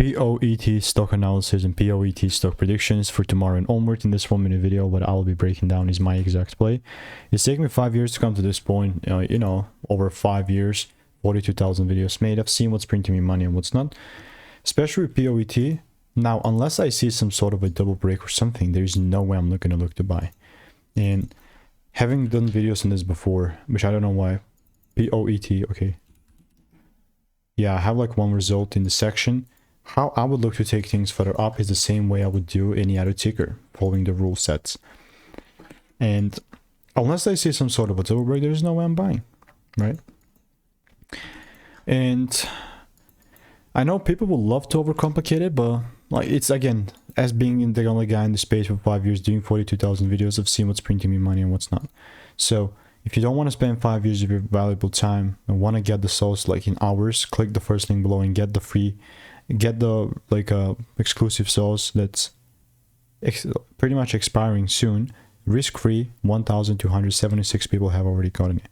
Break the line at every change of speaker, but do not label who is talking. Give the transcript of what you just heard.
POET stock analysis and POET stock predictions for tomorrow and onward. In this 1-minute video, what I'll be breaking down is my exact play. It's taken me 5 years to come to this point. Over 5 years, 42,000 videos made. I've seen what's printing me money and what's not, especially with POET. Now, unless I see some sort of a double break or something, there's no way I'm not going to look to buy. And having done videos on this before, which I don't know why, POET, okay. Yeah, I have like one result in the section. How I would look to take things further up is the same way I would do any other ticker, following the rule sets. And unless I see some sort of a double break, there's no way I'm buying, right? And I know people will love to overcomplicate it, but like it's, again, as being the only guy in the space for 5 years doing 42,000 videos, I've seen what's printing me money and what's not. So if you don't want to spend 5 years of your valuable time and want to get the sauce like in hours, click the first link below and get the exclusive sauce that's pretty much expiring soon. Risk-free, 1,276 people have already gotten it.